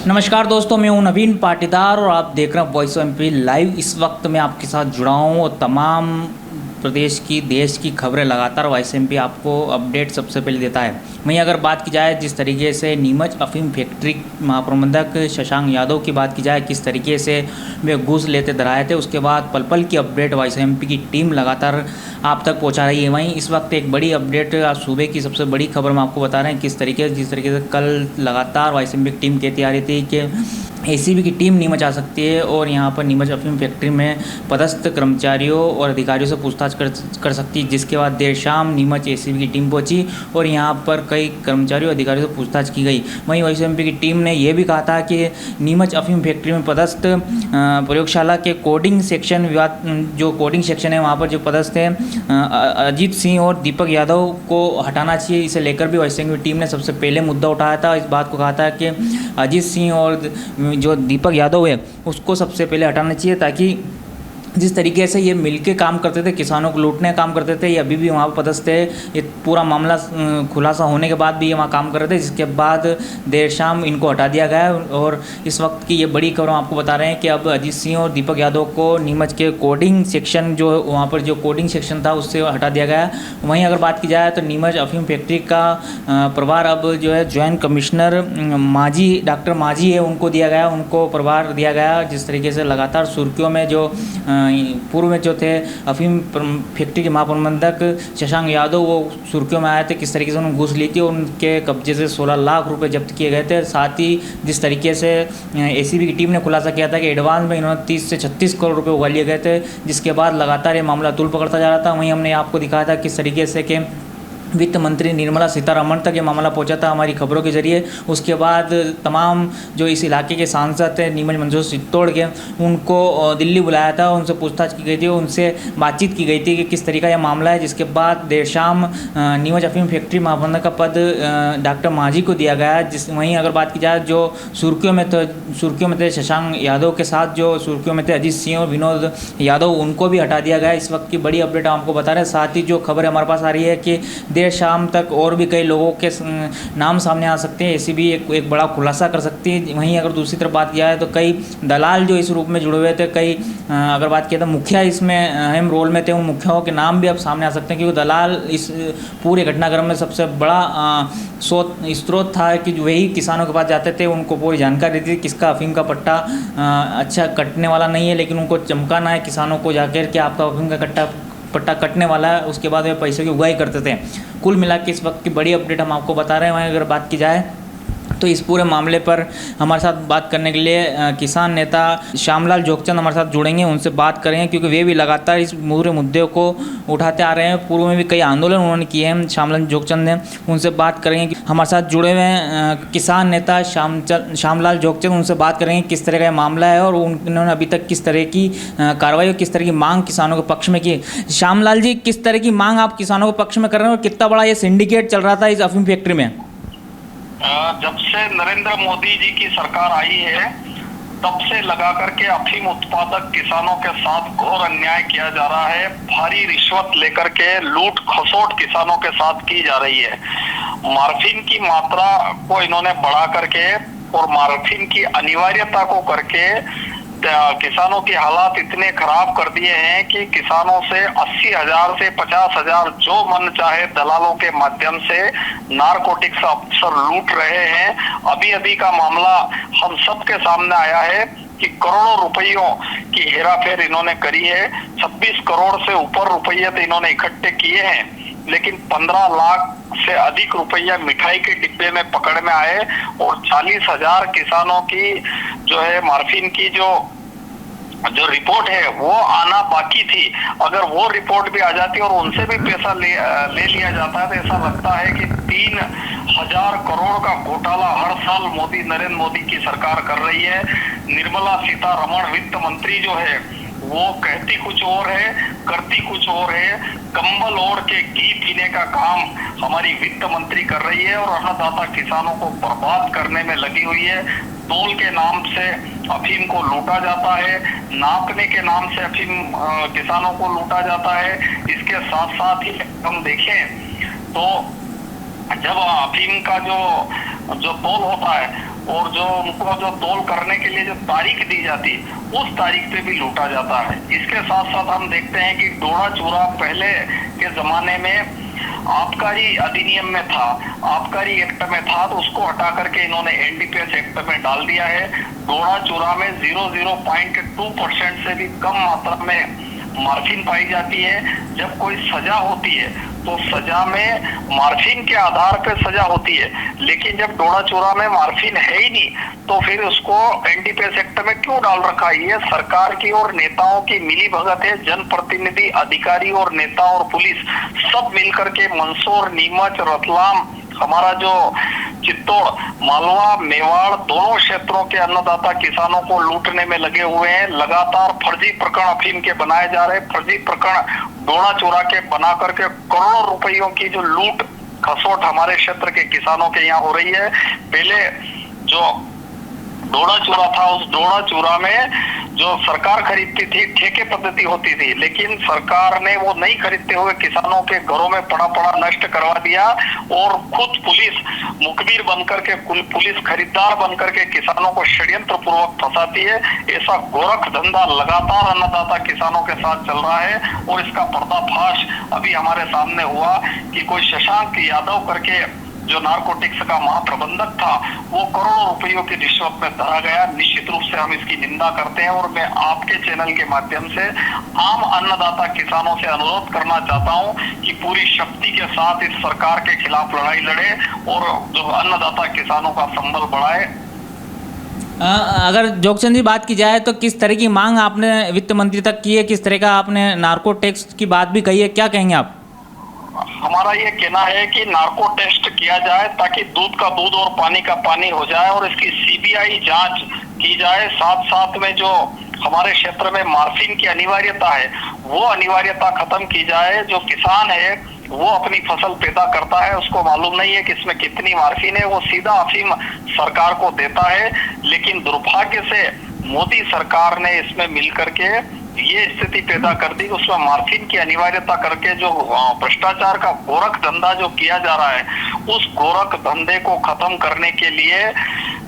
नमस्कार दोस्तों, मैं हूं नवीन पाटीदार और आप देख रहे हैं वॉइस ऑफ एमपी लाइव। इस वक्त मैं आपके साथ जुड़ा हूं और तमाम प्रदेश की देश की खबरें लगातार वॉइस एमपी आपको अपडेट सबसे पहले देता है। वहीं अगर बात की जाए जिस तरीके से नीमच अफीम फैक्ट्री महाप्रबंधक शशांक यादव की बात की जाए, किस तरीके से वे घूस लेते धराए थे, उसके बाद पल पल की अपडेट वॉइस एमपी की टीम लगातार आप तक पहुंचा रही है। वहीं इस वक्त एक बड़ी अपडेट आज सुबह की सबसे बड़ी खबर हम आपको बता रहे हैं जिस तरीके से कल लगातार वॉइस एमपी की टीम कहती आ रही थी कि एसीबी की टीम नीमच आ सकती है और यहाँ पर नीमच अफीम फैक्ट्री में पदस्थ कर्मचारियों और अधिकारियों से पूछताछ कर सकती है। जिसके बाद देर शाम नीमच एसीबी की टीम पहुंची और यहाँ पर कई कर्मचारियों अधिकारियों से पूछताछ की गई। वहीं वॉइस एमपी की टीम ने यह भी कहा था कि नीमच अफीम फैक्ट्री में पदस्थ प्रयोगशाला के कोडिंग सेक्शन विवाद जो कोडिंग सेक्शन है वहाँ पर जो पदस्थ है अजीत सिंह और दीपक यादव को हटाना चाहिए। इसे लेकर भी वॉइस एमपी की टीम ने सबसे पहले मुद्दा उठाया था। इस बात को कहा था कि अजीत सिंह और जो दीपक यादव है उसको सबसे पहले हटाना चाहिए, ताकि जिस तरीके से ये मिलके काम करते थे, किसानों को लूटने का काम करते थे, ये अभी भी वहाँ पर पदस्थ है। ये पूरा मामला खुलासा होने के बाद भी ये वहाँ काम कर रहे थे, जिसके बाद देर शाम इनको हटा दिया गया। और इस वक्त की ये बड़ी खबर आपको बता रहे हैं कि अब अजीत सिंह और दीपक यादव को नीमच के कोडिंग सेक्शन जो वहाँ पर जो कोडिंग सेक्शन था उससे हटा दिया गया। वहीं अगर बात की जाए तो नीमच अफीम फैक्ट्री का प्रभार अब जो है जॉइंट कमिश्नर माझी डॉक्टर माझी है उनको दिया गया, उनको प्रभार दिया गया। जिस तरीके से लगातार सुर्खियों में जो पूर्व में जो थे अफीम फैक्ट्री के महाप्रबंधक शशांक यादव वो सुर्खियों में आए थे, किस तरीके से उन्होंने घूस ली थी और उनके कब्जे से 16 लाख रुपए जब्त किए गए थे। साथ ही जिस तरीके से एसीबी की टीम ने खुलासा किया था कि एडवांस में इन्होंने 30 से 36 करोड़ रुपए उगा लिए गए थे, जिसके बाद लगातार ये मामला तूल पकड़ता जा रहा था। वहीं हमने आपको दिखाया था किस तरीके से कि वित्त मंत्री निर्मला सीतारमण तक ये मामला पहुंचा था हमारी खबरों के जरिए। उसके बाद तमाम जो इस इलाके के सांसद थे नीमच मंजूर चित्तौड़ के, उनको दिल्ली बुलाया था, उनसे पूछताछ की गई थी, उनसे बातचीत की गई थी कि किस तरीका यह मामला है। जिसके बाद देर शाम नीमच अफीम फैक्ट्री महाप्रबंधक का पद डॉक्टर माझी को दिया गया। वहीं अगर बात की जाए जो सुर्खियों में थे शशांक यादव के साथ जो सुर्खियों में थे अजीत सिंह और विनोद यादव, उनको भी हटा दिया गया। इस वक्त की बड़ी अपडेट आपको बता रहे हैं। साथ ही जो खबर हमारे पास आ रही है कि देर शाम तक और भी कई लोगों के नाम सामने आ सकते हैं, एसीबी एक बड़ा खुलासा कर सकती है। वहीं अगर दूसरी तरफ बात किया जाए तो कई दलाल जो इस रूप में जुड़े हुए थे, कई अगर बात किया तो मुखिया इसमें अहम रोल में थे, उन मुखियाओं के नाम भी अब सामने आ सकते हैं, क्योंकि दलाल इस पूरे घटनाक्रम में सबसे बड़ा स्रोत था कि वही किसानों के पास जाते थे, उनको पूरी जानकारी देती थी किसका अफीम का पट्टा अच्छा कटने वाला नहीं है, लेकिन उनको चमकाना है किसानों को जाकर कि आपका अफीम का पट्टा कटने वाला है। उसके बाद वे पैसे की उगाही करते थे। कुल मिला के इस वक्त की बड़ी अपडेट हम आपको बता रहे हैं। वहीं अगर बात की जाए तो इस पूरे मामले पर हमारे साथ बात करने के लिए किसान नेता श्यामलाल जोगचंद हमारे साथ जुड़ेंगे, उनसे बात करेंगे, क्योंकि वे भी लगातार इस पूरे मुद्दे को उठाते आ रहे हैं। पूर्व में भी कई आंदोलन उन्होंने किए हैं श्यामलाल जोगचंद ने, उनसे बात करेंगे। हमारे साथ जुड़े हुए हैं किसान नेता श्यामलाल जोगचंद, उनसे बात करेंगे किस तरह का मामला है और उन्होंने अभी तक किस तरह की कार्रवाई और किस तरह की मांग किसानों के पक्ष में की। श्यामलाल जी, किस तरह की मांग आप किसानों के पक्ष में कर रहे हैं और कितना बड़ा ये सिंडिकेट चल रहा था इस अफीम फैक्ट्री में? जब से नरेंद्र मोदी जी की सरकार आई है तब से लगा करके अफीम उत्पादक किसानों के साथ घोर अन्याय किया जा रहा है। भारी रिश्वत लेकर के लूट खसोट किसानों के साथ की जा रही है। मार्फिन की मात्रा को इन्होंने बढ़ा करके और मार्फिन की अनिवार्यता को करके किसानों के हालात इतने खराब कर दिए हैं कि किसानों से 80,000 से 50,000 जो मन चाहे दलालों के माध्यम से नारकोटिक्स अफसर लूट रहे हैं। अभी अभी का मामला हम सबके सामने आया है कि करोड़ों रुपयों की हेराफेर इन्होंने करी है। 26 करोड़ से ऊपर रुपये तो इन्होंने इकट्ठे किए हैं, लेकिन 15 लाख से अधिक रुपया मिठाई के डिब्बे में पकड़ में आए और 40,000 किसानों की जो है मार्फिन की जो रिपोर्ट है वो आना बाकी थी। अगर वो रिपोर्ट भी आ जाती और उनसे भी पैसा ले लिया जाता है तो ऐसा लगता है कि 3,000 करोड़ का घोटाला हर साल नरेंद्र मोदी की सरकार कर रही है। निर्मला सीतारमण वित्त मंत्री जो है वो कहती कुछ और है, करती कुछ और है। कंबल ओढ़ के घी पीने का काम हमारी वित्त मंत्री कर रही है और अन्नदाता किसानों को बर्बाद करने में लगी हुई है। तोल के नाम से अफीम को लूटा जाता है, नापने के नाम से अफीम किसानों को लूटा जाता है। इसके साथ साथ ही हम देखें तो जब अफीम का जो तोल होता है और जो उनको जो तौल करने के लिए जो तारीख दी जाती उस तारीख पे भी लूटा जाता है। इसके साथ साथ हम देखते हैं कि डोडा चूरा पहले के जमाने में आबकारी अधिनियम में था, आबकारी एक्ट में था, तो उसको हटा करके इन्होंने एनडीपीएस एक्ट में डाल दिया है। डोडा चूरा में 0.2% से भी कम मात्रा में मार्फिन पाई जाती है। जब कोई सजा होती है तो सजा में मार्फिन के आधार पर सजा होती है, लेकिन जब डोडा चूरा में मार्फिन है ही नहीं तो फिर उसको एनडीपीएस एक्ट में क्यों डाल रखा है? ये सरकार की और नेताओं की मिली भगत है। जनप्रतिनिधि, अधिकारी और नेता और पुलिस सब मिलकर के मंदसौर, नीमच, रतलाम, हमारा जो चित्तौड़, मालवा, मेवाड़ दोनों क्षेत्रों के अन्नदाता किसानों को लूटने में लगे हुए हैं। लगातार फर्जी प्रकरण अफीम के बनाए जा रहे हैं। फर्जी प्रकरण डोडा चूरा के बना करके करोड़ों रुपयों की जो लूट खसोट हमारे क्षेत्र के किसानों के यहाँ हो रही है। पहले जो डोडा चूरा था, उस डोडा चूरा में जो सरकार खरीदती थी, ठेके पद्धति होती थी, लेकिन सरकार ने वो नहीं खरीदते हुए किसानों के घरों में पड़ा नष्ट करवा दिया और खुद पुलिस मुखबिर बनकर के, पुलिस खरीदार बनकर के किसानों को षड्यंत्र पूर्वक फंसाती है। ऐसा गोरख धंधा लगातार अन्नदाता किसानों के साथ चल रहा है और इसका पर्दाफाश अभी हमारे सामने हुआ कि कोई शशांक यादव करके जो नारकोटिक्स का महाप्रबंधक था, वो करोड़ों रुपयों की रिश्वत में धरा गया। निश्चित रूप से हम इसकी निंदा करते हैं और मैं आपके चैनल के माध्यम से आम अन्नदाता किसानों से अनुरोध करना चाहता हूं कि पूरी शक्ति के साथ इस सरकार के खिलाफ लड़ाई लड़े और जो अन्नदाता किसानों का संबल बढ़ाए। अगर जोगचंद जी बात की जाए तो किस तरह की मांग आपने वित्त मंत्री तक की है, किस तरह का आपने नार्को टैक्स की बात भी कही है, क्या कहेंगे आप? हमारा ये कहना है कि नार्को टेस्ट किया जाए ताकि दूध का दूध और पानी का पानी हो जाए और इसकी सीबीआई जांच की जाए। साथ साथ में जो हमारे क्षेत्र में मार्फिन की अनिवार्यता है वो अनिवार्यता खत्म की जाए। जो किसान है वो अपनी फसल पैदा करता है, उसको मालूम नहीं है कि इसमें कितनी मार्फिन है, वो सीधा अफीम सरकार को देता है। लेकिन दुर्भाग्य से मोदी सरकार ने इसमें मिलकर के ये स्थिति पैदा कर दी। उसमें मार्फिन की अनिवार्यता करके जो भ्रष्टाचार का गोरख धंधा जो किया जा रहा है, उस गोरख धंधे को खत्म करने के लिए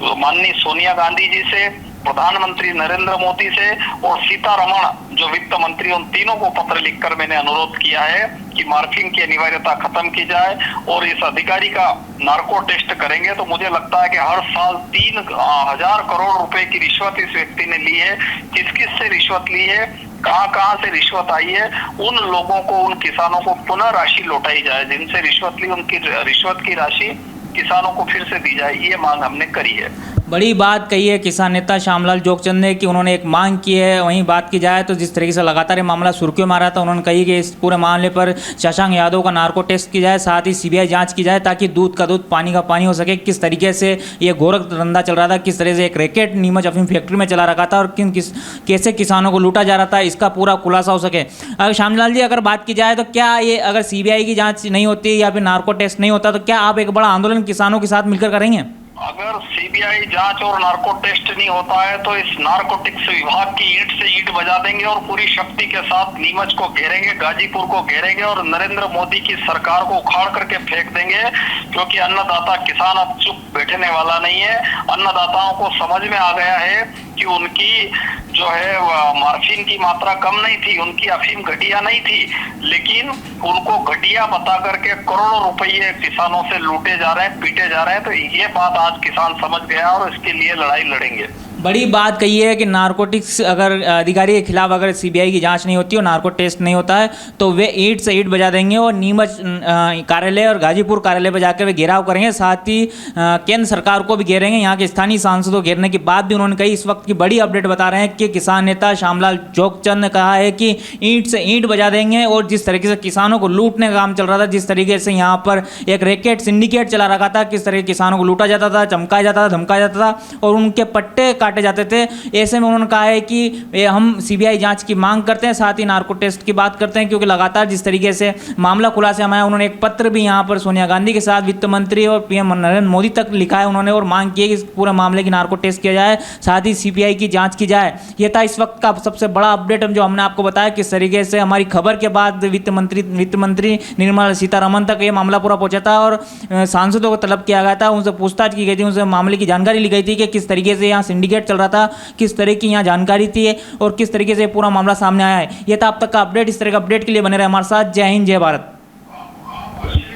माननीय सोनिया गांधी जी से, प्रधानमंत्री नरेंद्र मोदी से और सीतारमण जो वित्त मंत्री, उन तीनों को पत्र लिखकर मैंने अनुरोध किया है कि मार्फिन की अनिवार्यता खत्म की जाए और इस अधिकारी का नार्को टेस्ट करेंगे तो मुझे लगता है कि हर साल 3000 करोड़ रुपए की रिश्वत इस व्यक्ति ने ली है। किस किस से रिश्वत ली है, कहां से रिश्वत आई है, उन लोगों को, उन किसानों को पुनः राशि लौटाई जाए। जिनसे रिश्वत ली उनकी रिश्वत की राशि किसानों को फिर से दी जाए, ये मांग हमने करी है। बड़ी बात कही है किसान नेता श्यामलाल जोगचंद ने कि उन्होंने एक मांग की है। वहीं बात की जाए तो जिस तरीके से लगातार ये मामला सुर्खियों में आ रहा था, उन्होंने कही कि इस पूरे मामले पर शशांक यादव का नार्को टेस्ट की जाए, साथ ही सीबीआई जांच की जाए ताकि दूध का दूध पानी का पानी हो सके। किस तरीके से ये गोरख धंधा चल रहा था, किस तरह से एक रैकेट नीमच अफीम फैक्ट्री में चला रखा था और कैसे किसानों को लूटा जा रहा था, इसका पूरा खुलासा हो सके। अगर श्यामलाल जी अगर बात की जाए तो क्या ये अगर सीबीआई की जाँच नहीं होती या फिर नार्को टेस्ट नहीं होता तो क्या आप एक बड़ा आंदोलन किसानों के साथ मिलकर करेंगे? अगर सीबीआई जांच और नार्को टेस्ट नहीं होता है तो इस नार्कोटिक्स विभाग की ईंट से ईंट बजा देंगे और पूरी शक्ति के साथ नीमच को घेरेंगे, गाजीपुर को घेरेंगे और नरेंद्र मोदी की सरकार को उखाड़ करके फेंक देंगे। क्योंकि अन्नदाता किसान अब चुप बैठने वाला नहीं है। अन्नदाताओं को समझ में आ गया है कि उनकी जो है मार्फिन की मात्रा कम नहीं थी, उनकी अफीम घटिया नहीं थी, लेकिन उनको घटिया बता करके करोड़ों रुपये किसानों से लूटे जा रहे हैं, पीटे जा रहे हैं। तो ये बात आज किसान समझ गया और इसके लिए लड़ाई लड़ेंगे। बड़ी बात कही है कि नारकोटिक्स अगर अधिकारी के खिलाफ अगर सीबीआई की जांच नहीं होती और नार्को टेस्ट नहीं होता है तो वे ईंट से ईंट बजा देंगे और नीमच कार्यालय और गाजीपुर कार्यालय पर जाकर वे घेराव करेंगे। साथ ही केंद्र सरकार को भी घेरेंगे। यहाँ के स्थानीय सांसदों को घेरने की बात भी उन्होंने कही। इस वक्त की बड़ी अपडेट बता रहे हैं कि किसान नेता श्यामलाल जोगचंद ने कहा है कि ईंट से ईंट बजा देंगे और जिस तरीके से किसानों को लूटने का काम चल रहा था, जिस तरीके से यहाँ पर एक रैकेट सिंडिकेट चला रखा था, किस तरह किसानों को लूटा जाता था, चमकाया जाता था, धमकाया जाता था और उनके पट्टे काटे जाते थे। ऐसे में उन्होंने कहा है कि हम सीबीआई जांच की मांग करते हैं, साथ ही नार्को टेस्ट की बात करते हैं, क्योंकि लगातार जिस तरीके से मामला खुलासे में आया, उन्होंने एक पत्र भी यहाँ पर सोनिया गांधी के साथ वित्त मंत्री और पीएम नरेंद्र मोदी तक लिखा है उन्होंने, और मांग की है कि इस पूरे मामले की नार्को टेस्ट किया जाए, साथ ही सीबीआई की जांच की जाए। यह था इस वक्त का सबसे बड़ा अपडेट जो हमने आपको बताया, किस तरीके से हमारी खबर के बाद वित्त मंत्री निर्मला सीतारमण तक ये मामला पूरा पहुंचा था और सांसदों को तलब किया गया था, उनसे पूछताछ की गई थी, उनसे मामले की जानकारी ली गई थी कि किस तरीके से यहाँ सिंडिकेट चल रहा था, किस तरह की यहाँ जानकारी थी और किस तरीके से पूरा मामला सामने आया है। यह था अब तक का अपडेट। इस तरह का अपडेट के लिए बने रहे हमारे साथ। जय हिंद, जय भारत।